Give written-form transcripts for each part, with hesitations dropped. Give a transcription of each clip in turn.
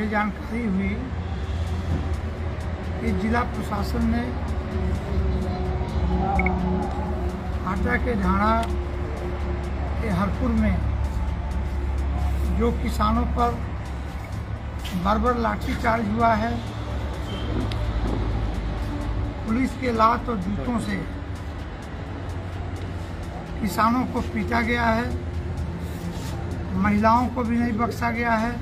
मुझे जानकारी हुई कि जिला प्रशासन ने हाटा के ढाणा के हरपुर में जो किसानों पर बर्बर लाठीचार्ज हुआ है, पुलिस के लात और जूतों से किसानों को पीटा गया है, महिलाओं को भी नहीं बख्शा गया है।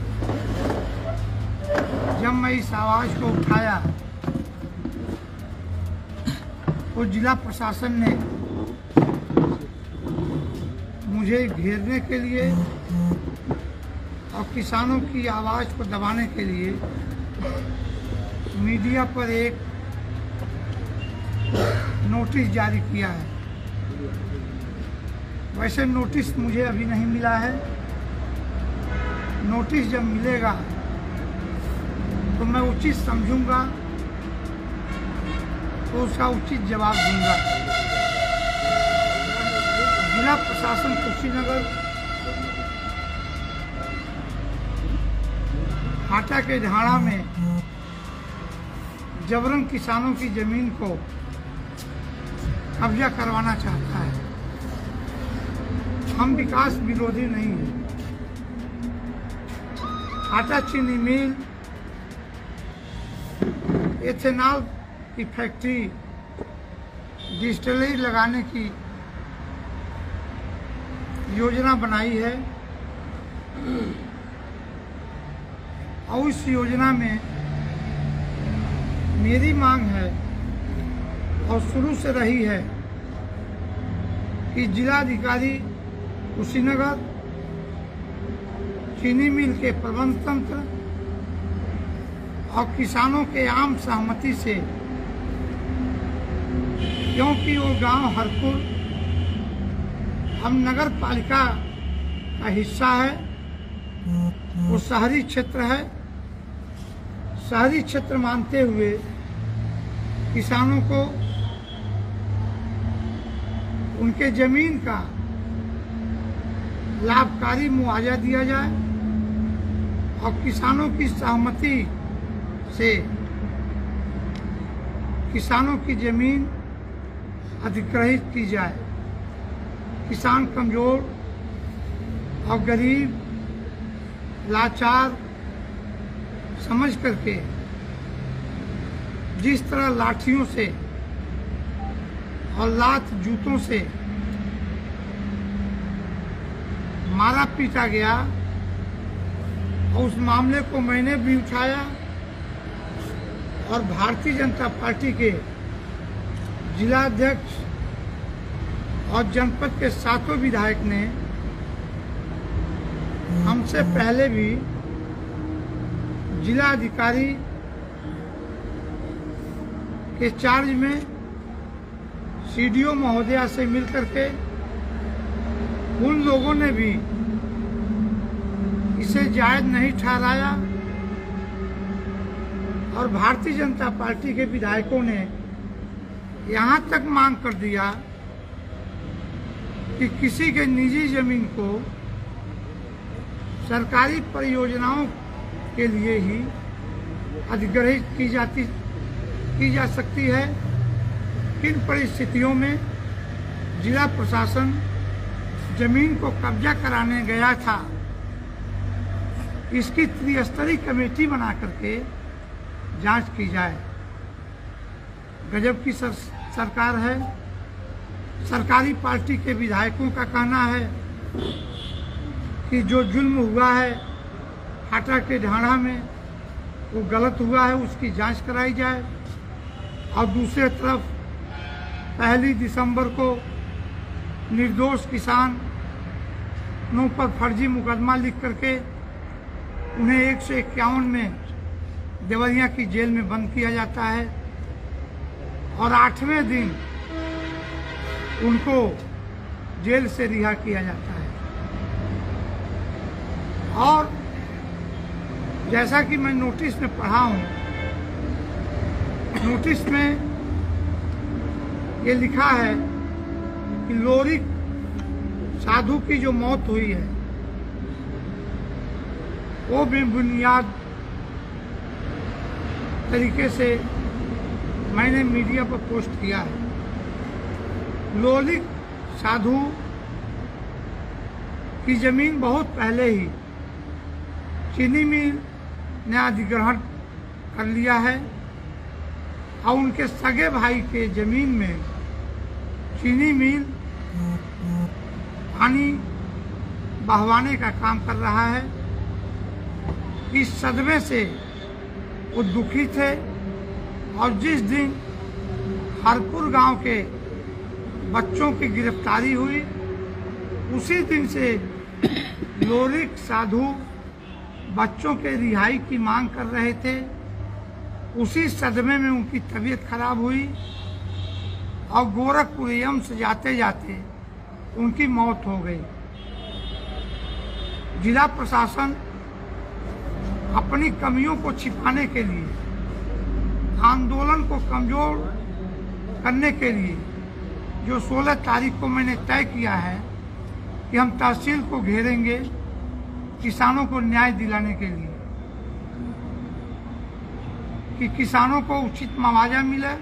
जब मैं इस आवाज़ को उठाया तो जिला प्रशासन ने मुझे घेरने के लिए और किसानों की आवाज़ को दबाने के लिए मीडिया पर एक नोटिस जारी किया है। वैसे नोटिस मुझे अभी नहीं मिला है। नोटिस जब मिलेगा तो मैं उचित समझूंगा तो उसका उचित जवाब दूंगा। जिला प्रशासन कुशीनगर हाटा के ढाणा में जबरन किसानों की जमीन को कब्जा करवाना चाहता है। हम विकास विरोधी नहीं हैं। आटा चीनी मिल, एथेनॉल की फैक्ट्री, डिस्टिलरी लगाने की योजना बनाई है और इस योजना में मेरी मांग है और शुरू से रही है कि जिलाधिकारी कुशीनगर चीनी मिल के प्रबंध तंत्र और किसानों के आम सहमति से, क्योंकि वो गांव हरपुर हम नगर पालिका का हिस्सा है, वो शहरी क्षेत्र है। शहरी क्षेत्र मानते हुए किसानों को उनके जमीन का लाभकारी मुआवजा दिया जाए और किसानों की सहमति से किसानों की जमीन अधिग्रहित की जाए। किसान कमजोर और गरीब, लाचार समझ करके जिस तरह लाठियों से और लात जूतों से मारा पीटा गया और उस मामले को मैंने भी उठाया और भारतीय जनता पार्टी के जिलाध्यक्ष और जनपद के 7 विधायक ने हमसे पहले भी जिला अधिकारी के चार्ज में सीडीओ महोदया से मिलकर के उन लोगों ने भी इसे जायज नहीं ठहराया और भारतीय जनता पार्टी के विधायकों ने यहाँ तक मांग कर दिया कि किसी के निजी जमीन को सरकारी परियोजनाओं के लिए ही अधिग्रहित की जा सकती है। किन परिस्थितियों में जिला प्रशासन जमीन को कब्जा कराने गया था, इसकी त्रिस्तरीय कमेटी बना करके जांच की जाए। गजब की सरकार है। सरकारी पार्टी के विधायकों का कहना है कि जो जुल्म हुआ है हाटा के ढाणा में वो गलत हुआ है, उसकी जांच कराई जाए। और दूसरे तरफ 1 दिसंबर को निर्दोष किसानों पर फर्जी मुकदमा लिख करके उन्हें 151 में देवरिया की जेल में बंद किया जाता है और 8वें दिन उनको जेल से रिहा किया जाता है। और जैसा कि मैं नोटिस में पढ़ा हूँ, नोटिस में ये लिखा है कि लोरी साधु की जो मौत हुई है वो बेबुनियाद तरीके से मैंने मीडिया पर पोस्ट किया है। लोलिक साधु की जमीन बहुत पहले ही चीनी मिल ने अधिग्रहण कर लिया है और उनके सगे भाई के जमीन में चीनी मिल पानी बहवाने का काम कर रहा है। इस सदमे से वो दुखी थे और जिस दिन हरपुर गांव के बच्चों की गिरफ्तारी हुई उसी दिन से लोलिक साधु बच्चों के रिहाई की मांग कर रहे थे। उसी सदमे में उनकी तबीयत खराब हुई और गोरखपुर एम्स जाते जाते उनकी मौत हो गई। जिला प्रशासन अपनी कमियों को छिपाने के लिए, आंदोलन को कमजोर करने के लिए जो 16 तारीख को मैंने तय किया है कि हम तहसील को घेरेंगे किसानों को न्याय दिलाने के लिए, कि किसानों को उचित मुआवजा मिले,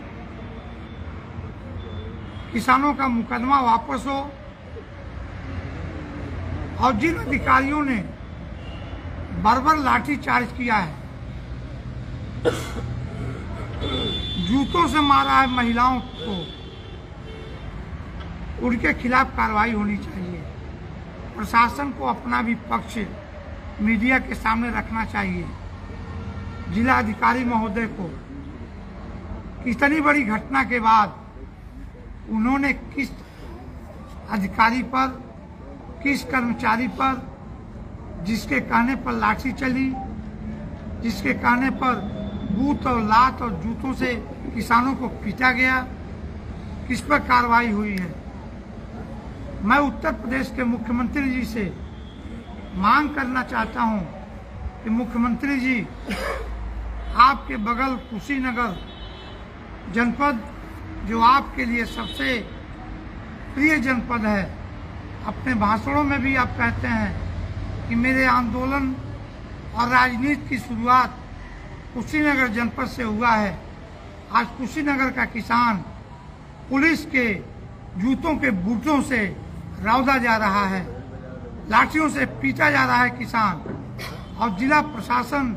किसानों का मुकदमा वापस हो और जिन अधिकारियों ने बर्बर लाठी चार्ज किया है, जूतों से मारा है महिलाओं को, उनके खिलाफ कार्रवाई होनी चाहिए। प्रशासन को अपना भी पक्ष मीडिया के सामने रखना चाहिए। जिला अधिकारी महोदय को इतनी बड़ी घटना के बाद उन्होंने किस अधिकारी पर, किस कर्मचारी पर, जिसके कहने पर लाठी चली, जिसके कहने पर बूट और लात और जूतों से किसानों को पीटा गया, किस पर कार्रवाई हुई है। मैं उत्तर प्रदेश के मुख्यमंत्री जी से मांग करना चाहता हूं कि मुख्यमंत्री जी, आपके बगल कुशीनगर जनपद जो आपके लिए सबसे प्रिय जनपद है, अपने भाषणों में भी आप कहते हैं कि मेरे आंदोलन और राजनीति की शुरुआत कुशीनगर जनपद से हुआ है। आज कुशीनगर का किसान पुलिस के जूतों के बूटों से रौदा जा रहा है, लाठियों से पीटा जा रहा है किसान। और जिला प्रशासन,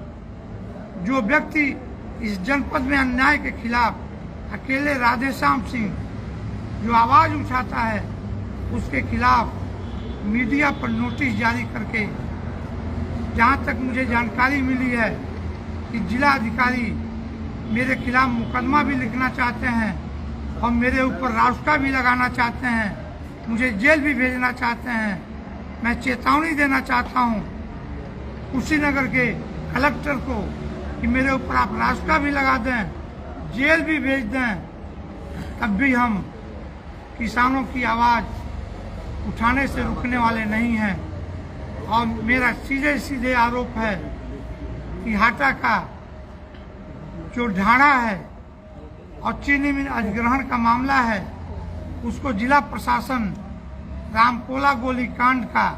जो व्यक्ति इस जनपद में अन्याय के खिलाफ अकेले राधेश्याम सिंह जो आवाज उठाता है, उसके खिलाफ मीडिया पर नोटिस जारी करके, जहां तक मुझे जानकारी मिली है कि जिला अधिकारी मेरे खिलाफ मुकदमा भी लिखना चाहते हैं और मेरे ऊपर रास्ता भी लगाना चाहते हैं, मुझे जेल भी भेजना चाहते हैं। मैं चेतावनी देना चाहता हूं कुशीनगर के कलेक्टर को कि मेरे ऊपर आप रास्ता भी लगा दें, जेल भी भेज दें, तब भी हम किसानों की आवाज उठाने से रुकने वाले नहीं हैं। और मेरा सीधे सीधे आरोप है कि हाटा का जो ढाणा है और चीनी मिल अधिग्रहण का मामला है, उसको जिला प्रशासन रामकोला गोली कांड का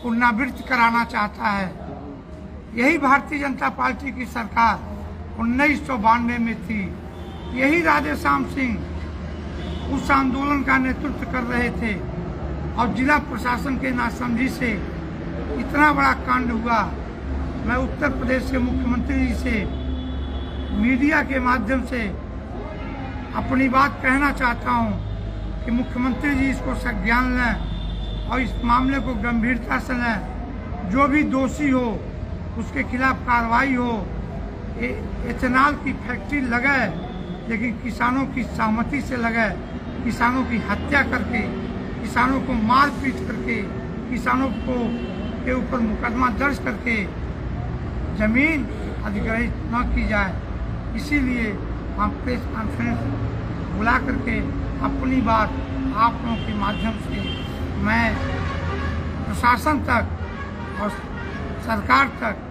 पुनरावृत्ति कराना चाहता है। यही भारतीय जनता पार्टी की सरकार 1992 में थी। यही राधेश्याम सिंह उस आंदोलन का नेतृत्व कर रहे थे और जिला प्रशासन के नासमझी से इतना बड़ा कांड हुआ। मैं उत्तर प्रदेश के मुख्यमंत्री जी से मीडिया के माध्यम से अपनी बात कहना चाहता हूं कि मुख्यमंत्री जी इसको संज्ञान लें और इस मामले को गंभीरता से लें। जो भी दोषी हो उसके खिलाफ कार्रवाई हो। एथेनॉल की फैक्ट्री लगे, लेकिन किसानों की सहमति से लगे, किसानों की हत्या करके, किसानों को मार पीट करके, किसानों को के ऊपर मुकदमा दर्ज करके जमीन अधिग्रहित न की जाए। इसीलिए हम प्रेस कॉन्फ्रेंस बुला करके अपनी बात आप लोगों के माध्यम से मैं प्रशासन तक और सरकार तक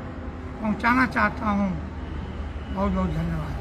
पहुंचाना चाहता हूं। बहुत बहुत धन्यवाद।